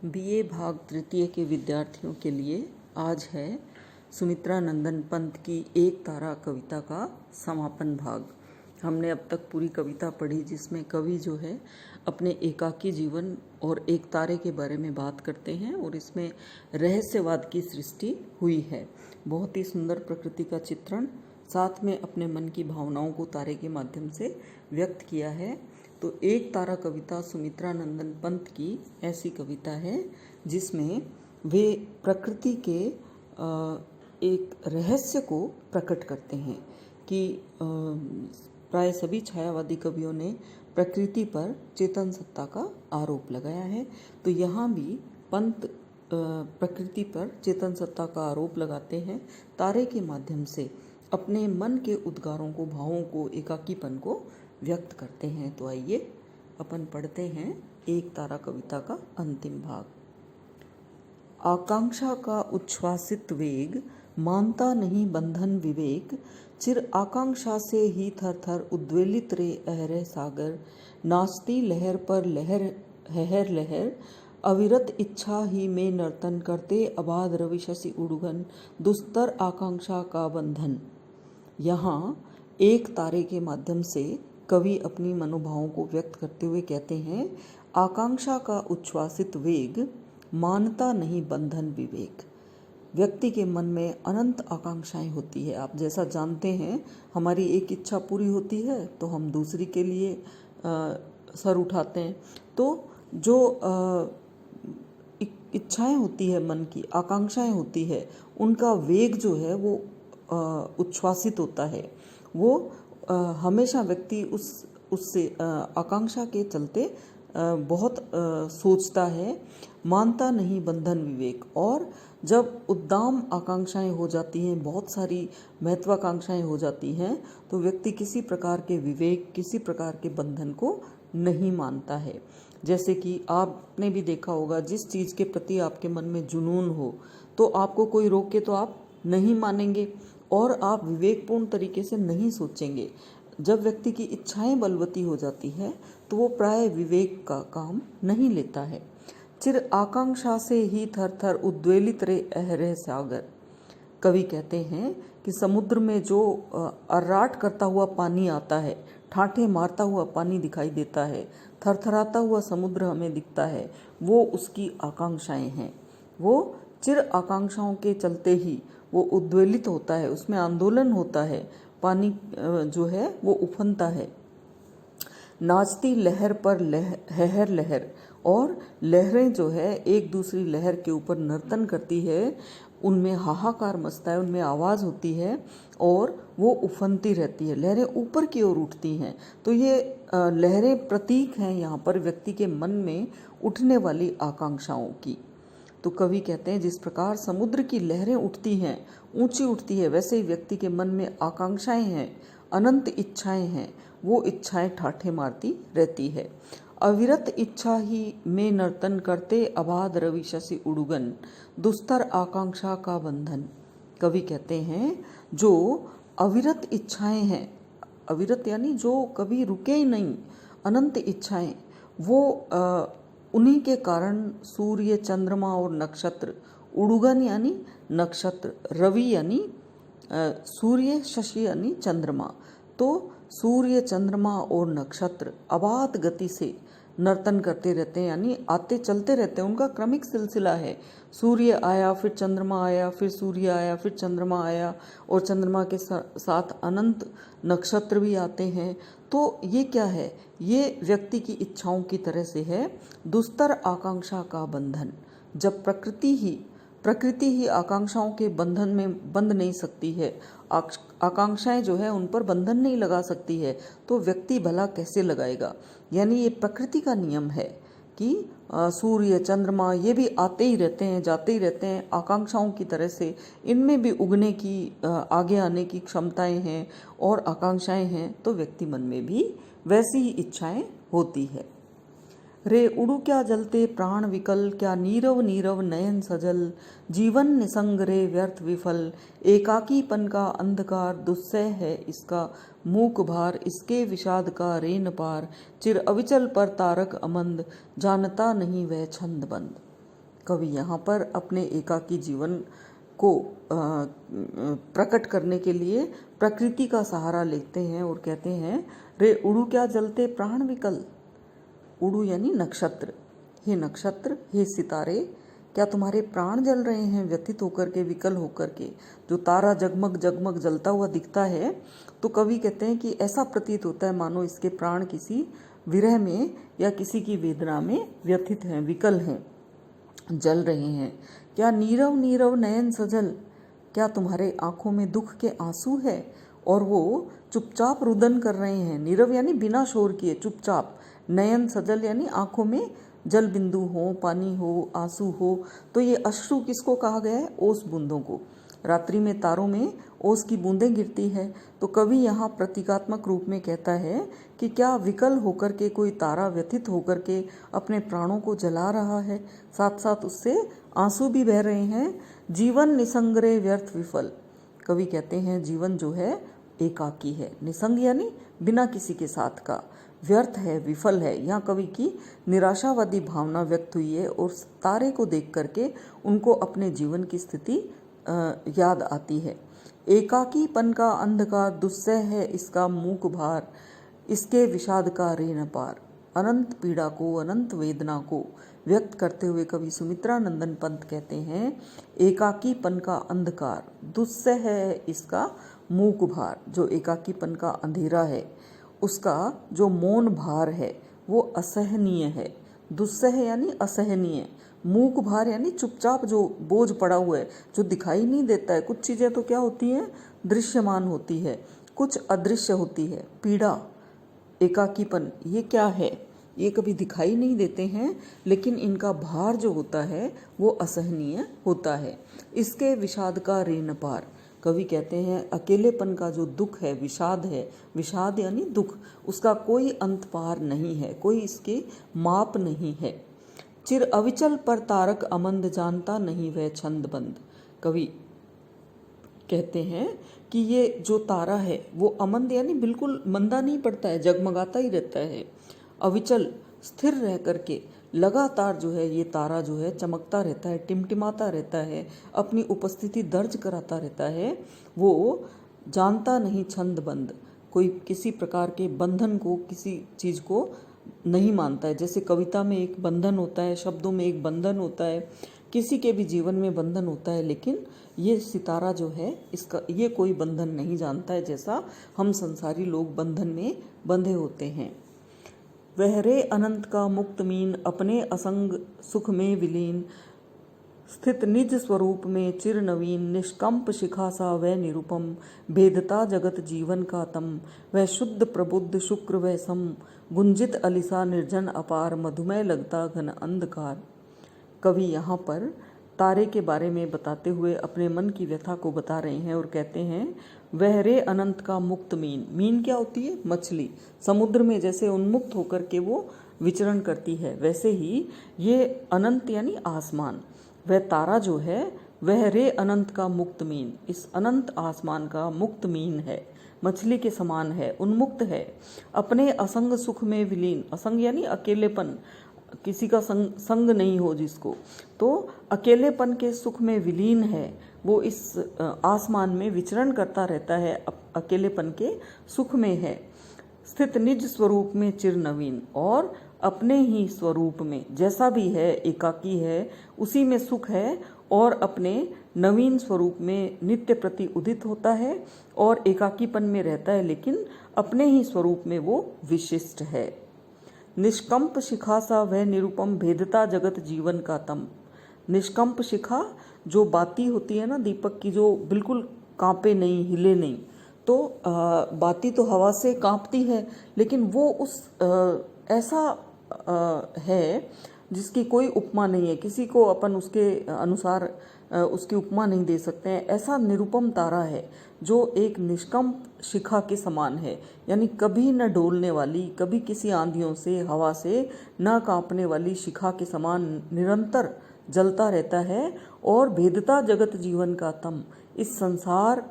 BA भाग तृतीय के विद्यार्थियों के लिए आज है सुमित्रा नंदन पंत की एक तारा कविता का समापन भाग। हमने अब तक पूरी कविता पढ़ी जिसमें कवि जो है अपने एकाकी जीवन और एक तारे के बारे में बात करते हैं और इसमें रहस्यवाद की सृष्टि हुई है। बहुत ही सुंदर प्रकृति का चित्रण, साथ में अपने मन की भावनाओं को तारे के माध्यम से व्यक्त किया है। तो एक तारा कविता सुमित्रा नंदन पंत की ऐसी कविता है जिसमें वे प्रकृति के एक रहस्य को प्रकट करते हैं कि प्राय सभी छायावादी कवियों ने प्रकृति पर चेतन सत्ता का आरोप लगाया है। तो यहाँ भी पंत प्रकृति पर चेतन सत्ता का आरोप लगाते हैं, तारे के माध्यम से अपने मन के उद्गारों को, भावों को, एकाकीपन को व्यक्त करते हैं। तो आइए अपन पढ़ते हैं एक तारा कविता का अंतिम भाग। आकांक्षा का उच्छ्वासित वेग, मानता नहीं बंधन विवेक, चिर आकांक्षा से ही थर थर उद्वेलित रे अहरे सागर, नाचती लहर पर लहर हहर लहर, अविरत इच्छा ही में नर्तन करते अबाध रवि शशि उड़ुगन, दुस्तर आकांक्षा का बंधन। यहाँ एक तारे के माध्यम से कवि अपनी मनोभावों को व्यक्त करते हुए कहते हैं, आकांक्षा का उच्छ्वासित वेग, मानता नहीं बंधन विवेक। व्यक्ति के मन में अनंत आकांक्षाएं होती है। आप जैसा जानते हैं, हमारी एक इच्छा पूरी होती है तो हम दूसरी के लिए सर उठाते हैं। तो जो इच्छाएं होती है, मन की आकांक्षाएं होती है, उनका वेग जो है वो उच्छ्वासित होता है। वो हमेशा व्यक्ति उससे आकांक्षा के चलते बहुत सोचता है, मानता नहीं बंधन विवेक। और जब उद्दाम आकांक्षाएं हो जाती हैं, बहुत सारी महत्वाकांक्षाएं हो जाती हैं, तो व्यक्ति किसी प्रकार के विवेक, किसी प्रकार के बंधन को नहीं मानता है। जैसे कि आपने भी देखा होगा, जिस चीज़ के प्रति आपके मन में जुनून हो तो आपको कोई रोके तो आप नहीं मानेंगे और आप विवेकपूर्ण तरीके से नहीं सोचेंगे। जब व्यक्ति की इच्छाएं बलवती हो जाती है तो वो प्राय विवेक का काम नहीं लेता है। चिर आकांक्षा से ही थर थर उद्वेलित रे अहरे सागर। कवि कहते हैं कि समुद्र में जो अर्राट करता हुआ पानी आता है, ठाठे मारता हुआ पानी दिखाई देता है, थरथराता हुआ समुद्र हमें दिखता है, वो उसकी आकांक्षाएं हैं। वो चिर आकांक्षाओं के चलते ही वो उद्वेलित होता है, उसमें आंदोलन होता है, पानी जो है वो उफनता है। नाचती लहर पर हहर लहर, और लहरें जो है एक दूसरी लहर के ऊपर नर्तन करती है, उनमें हाहाकार मचता है, उनमें आवाज़ होती है और वो उफनती रहती है, लहरें ऊपर की ओर उठती हैं। तो ये लहरें प्रतीक हैं यहाँ पर व्यक्ति के मन में उठने वाली आकांक्षाओं की। तो कवि कहते हैं, जिस प्रकार समुद्र की लहरें उठती हैं, ऊंची उठती है, वैसे ही व्यक्ति के मन में आकांक्षाएं हैं, अनंत इच्छाएं हैं, वो इच्छाएं ठाठे मारती रहती है। अविरत इच्छा ही में नर्तन करते अबाध रवि शशि उड़ुगन, दुस्तर आकांक्षा का बंधन। कवि कहते हैं, जो अविरत इच्छाएं हैं, अविरत यानी जो कभी रुके ही नहीं, अनंत इच्छाएं, वो उन्हीं के कारण सूर्य, चंद्रमा और नक्षत्र, उड़ुगन यानी नक्षत्र, रवि यानी सूर्य, शशि यानी चंद्रमा, तो सूर्य, चंद्रमा और नक्षत्र अबाध गति से नर्तन करते रहते हैं, यानी आते चलते रहते हैं, उनका क्रमिक सिलसिला है। सूर्य आया, फिर चंद्रमा आया, फिर सूर्य आया, फिर चंद्रमा आया, और चंद्रमा के साथ अनंत नक्षत्र भी आते हैं। तो ये क्या है? ये व्यक्ति की इच्छाओं की तरह से है, दुस्तर आकांक्षा का बंधन। जब प्रकृति ही आकांक्षाओं के बंधन में बंध नहीं सकती है, आकांक्षाएं जो है उन पर बंधन नहीं लगा सकती है, तो व्यक्ति भला कैसे लगाएगा? यानी ये प्रकृति का नियम है कि सूर्य, चंद्रमा ये भी आते ही रहते हैं, जाते ही रहते हैं, आकांक्षाओं की तरह से इनमें भी उगने की, आगे आने की क्षमताएं हैं और आकांक्षाएं हैं। तो व्यक्ति मन में भी वैसी ही इच्छाएं होती है। रे उड़ू क्या जलते प्राण विकल, क्या नीरव नीरव नयन सजल, जीवन निसंग रे व्यर्थ विफल, एकाकीपन का अंधकार दुस्सह है इसका मूक भार, इसके विषाद का रेन पार, चिर अविचल पर तारक अमंद, जानता नहीं वह छंद बंद। कवि यहाँ पर अपने एकाकी जीवन को प्रकट करने के लिए प्रकृति का सहारा लेते हैं और कहते हैं, रे उड़ू क्या जलते प्राण विकल। उड़ू यानी नक्षत्र, हे नक्षत्र, हे सितारे, क्या तुम्हारे प्राण जल रहे हैं व्यथित होकर के, विकल होकर के। जो तारा जगमग जगमग जलता हुआ दिखता है तो कवि कहते हैं कि ऐसा प्रतीत होता है मानो इसके प्राण किसी विरह में या किसी की वेदना में व्यथित हैं, विकल हैं, जल रहे हैं। क्या नीरव नीरव नयन सजल, क्या तुम्हारे आंखों में दुख के आंसू है और वो चुपचाप रुदन कर रहे हैं। नीरव यानी बिना शोर किए, चुपचाप। नयन सजल यानी आंखों में जल बिंदु हो, पानी हो, आंसू हो। तो ये अश्रु किसको कहा गया है? ओस बूंदों को। रात्रि में तारों में ओस की बूंदें गिरती है तो कवि यहाँ प्रतीकात्मक रूप में कहता है कि क्या विकल होकर के कोई तारा व्यथित होकर के अपने प्राणों को जला रहा है, साथ साथ उससे आंसू भी बह रहे हैं। जीवन निसंगरे व्यर्थ विफल। कवि कहते हैं जीवन जो है एकाकी है, निसंग यानी बिना किसी के साथ का, व्यर्थ है, विफल है। यहाँ कवि की निराशावादी भावना व्यक्त हुई है और तारे को देख करके उनको अपने जीवन की स्थिति याद आती है। एकाकीपन का अंधकार दुस्सह है इसका मूक भार, इसके विषाद का रे न पार। अनंत पीड़ा को, अनंत वेदना को व्यक्त करते हुए कवि सुमित्रानंदन पंत कहते हैं, एकाकीपन का अंधकार दुस्सह है इसका मूक भार। जो एकाकीपन का अंधेरा है उसका जो मौन भार है वो असहनीय है। दुस्सह यानी असहनीय, मूक भार यानी चुपचाप जो बोझ पड़ा हुआ है, जो दिखाई नहीं देता है। कुछ चीज़ें तो क्या होती हैं? दृश्यमान होती है, कुछ अदृश्य होती है। पीड़ा, एकाकीपन, ये क्या है? ये कभी दिखाई नहीं देते हैं लेकिन इनका भार जो होता है वो असहनीय होता है। इसके विषाद का रे न पार। कवि कहते हैं अकेलेपन का जो दुख है, विषाद है, विषाद यानी दुख, उसका कोई अंत पार नहीं है, कोई इसके माप नहीं है। चिर अविचल पर तारक अमंद, जानता नहीं वह छंद बंद। कवि कहते हैं कि ये जो तारा है वो अमंद यानी बिल्कुल मंदा नहीं पड़ता है, जगमगाता ही रहता है। अविचल, स्थिर रह करके लगातार जो है ये तारा जो है चमकता रहता है, टिमटिमाता रहता है, अपनी उपस्थिति दर्ज कराता रहता है। वो जानता नहीं छंद बंद, कोई किसी प्रकार के बंधन को, किसी चीज़ को नहीं मानता है। जैसे कविता में एक बंधन होता है, शब्दों में एक बंधन होता है, किसी के भी जीवन में बंधन होता है, लेकिन ये सितारा जो है इसका ये कोई बंधन नहीं जानता है, जैसा हम संसारी लोग बंधन में बंधे होते हैं। वह रे अनंत का मुक्त मीन, अपने असंग सुख में विलीन, स्थित निज स्वरूप में चिर नवीन, निष्कंप शिखा सा वह निरुपम, भेदता जगत जीवन का तम, वह शुद्ध प्रबुद्ध शुक्र वह सम, गुंजित अलिसा निर्जन अपार, मधुमय लगता घन अंधकार। कवि यहाँ पर तारे के बारे में बताते हुए अपने मन की व्यथा को बता रहे हैं और कहते हैं, वह रे अनंत का मुक्त मीन। मीन क्या होती है? मछली। समुद्र में जैसे उन्मुक्त होकर के वो विचरण करती है, वैसे ही ये अनंत यानी आसमान, वह तारा जो है वह रे अनंत का मुक्त मीन, इस अनंत आसमान का मुक्त मीन है, मछली के समान है, उन्मुक्त है। अपने असंग सुख में विलीन, असंग यानी अकेलेपन, किसी का संग नहीं हो जिसको, तो अकेलेपन के सुख में विलीन है। वो इस आसमान में विचरण करता रहता है, अकेलेपन के सुख में है। स्थित निज स्वरूप में चिर नवीन, और अपने ही स्वरूप में जैसा भी है, एकाकी है, उसी में सुख है और अपने नवीन स्वरूप में नित्य प्रति उदित होता है और एकाकीपन में रहता है, लेकिन अपने ही स्वरूप में वो विशिष्ट है। निष्कंप शिखा सा वह निरुपम, भेदता जगत जीवन का तम। निष्कंप शिखा जो बाती होती है ना दीपक की, जो बिल्कुल कांपे नहीं, हिले नहीं, तो बाती तो हवा से कांपती है, लेकिन वो उस ऐसा है जिसकी कोई उपमा नहीं है, किसी को अपन उसके अनुसार उसकी उपमा नहीं दे सकते हैं। ऐसा निरुपम तारा है जो एक निष्कंप शिखा के समान है, यानी कभी न डोलने वाली, कभी किसी आंधियों से, हवा से न कांपने वाली शिखा के समान निरंतर जलता रहता है और भेदता जगत जीवन का तम, इस संसार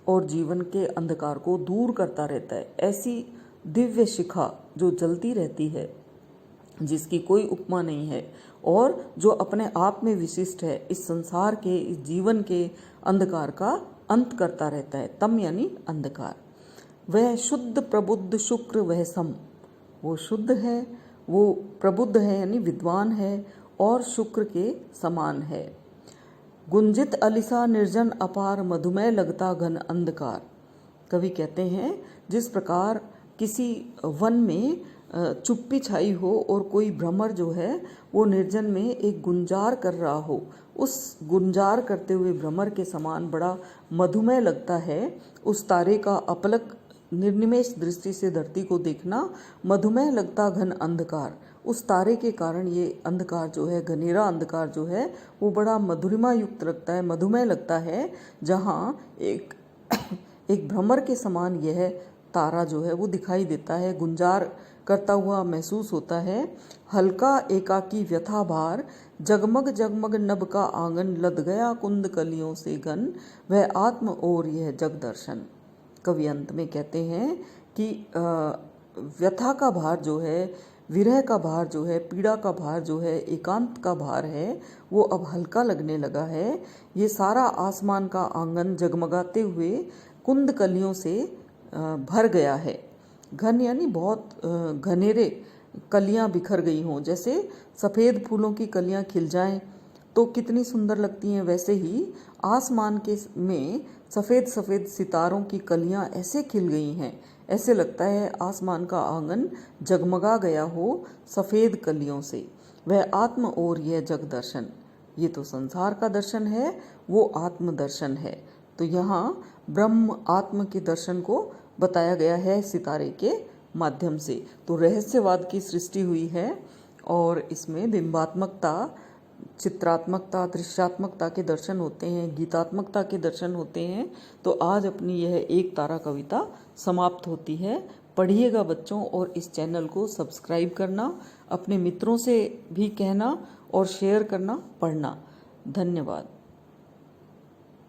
और जीवन के अंधकार को दूर करता रहता है। ऐसी दिव्य शिखा जो जलती रहती है, जिसकी कोई उपमा नहीं है और जो अपने आप में विशिष्ट है, इस संसार के, इस जीवन के अंधकार का अंत करता रहता है। तम यानी अंधकार। वह शुद्ध प्रबुद्ध शुक्र वह सम, वो शुद्ध है, वो प्रबुद्ध है यानी विद्वान है और शुक्र के समान है। गुंजित अलिसा निर्जन अपार मधुमेह लगता घन अंधकार। कवि कहते हैं जिस प्रकार किसी वन में चुप्पी छाई हो और कोई भ्रमर जो है वो निर्जन में एक गुंजार कर रहा हो, उस गुंजार करते हुए भ्रमर के समान बड़ा मधुमेह लगता है। उस तारे का अपलक निर्निमेष दृष्टि से धरती को देखना मधुमेह लगता घन अंधकार। उस तारे के कारण ये अंधकार जो है, घनेरा अंधकार जो है, वो बड़ा मधुरिमा युक्त लगता है, मधुमेह लगता है। जहाँ एक भ्रमर के समान यह तारा जो है वो दिखाई देता है, गुंजार करता हुआ महसूस होता है। हल्का एकाकी व्यथा भार, जगमग जगमग नभ का आंगन, लद गया कुंद कलियों से घन, वह आत्म और यह जग दर्शन। कवि अंत में कहते हैं कि व्यथा का भार जो है, विरह का भार जो है, पीड़ा का भार जो है, एकांत का भार है, वो अब हल्का लगने लगा है। ये सारा आसमान का आंगन जगमगाते हुए कुंद कलियों से भर गया है। घन यानी बहुत घनेरे कलियां बिखर गई हों, जैसे सफ़ेद फूलों की कलियां खिल जाएं तो कितनी सुंदर लगती हैं, वैसे ही आसमान के में सफ़ेद सफ़ेद सितारों की कलियां ऐसे खिल गई हैं, ऐसे लगता है आसमान का आंगन जगमगा गया हो सफ़ेद कलियों से। वह आत्म और यह जग दर्शन, ये तो संसार का दर्शन है, वो आत्म दर्शन है। तो यहाँ ब्रह्म आत्म के दर्शन को बताया गया है सितारे के माध्यम से। तो रहस्यवाद की सृष्टि हुई है और इसमें बिंबात्मकता, चित्रात्मकता, दृश्यात्मकता के दर्शन होते हैं, गीतात्मकता के दर्शन होते हैं। तो आज अपनी यह एक तारा कविता समाप्त होती है। पढ़िएगा बच्चों और इस चैनल को सब्सक्राइब करना, अपने मित्रों से भी कहना और शेयर करना, पढ़ना। धन्यवाद।